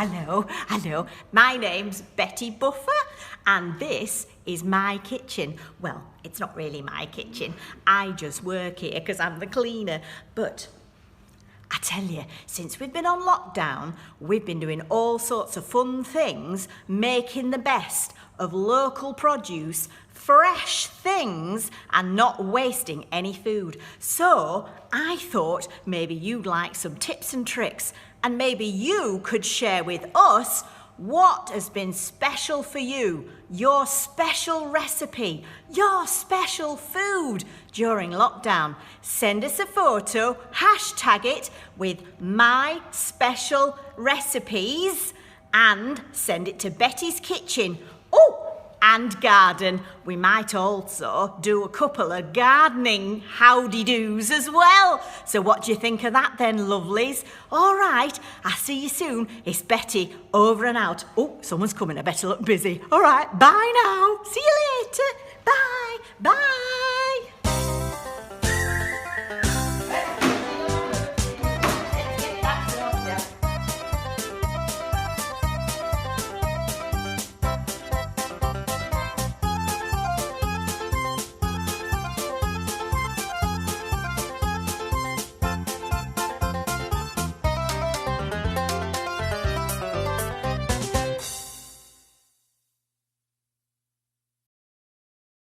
hello. My name's Betty Buffer, and this is my kitchen. Well, it's not really my kitchen. I just work here because I'm the cleaner. But I tell you, since we've been on lockdown, we've been doing all sorts of fun things, making the best of local produce, fresh things, and not wasting any food. So I thought maybe you'd like some tips and tricks, and maybe you could share with us what has been special for you, your special recipe, your special food during lockdown. Send us a photo, hashtag it with my special recipes, and send it to Betty's Kitchen. Oh, and garden. We might also do a couple of gardening howdy-doos as well. So what do you think of that then, lovelies? All right, I'll see you soon. It's Betty, over and out. Oh, someone's coming. I better look busy. All right, bye now. See you later. Bye.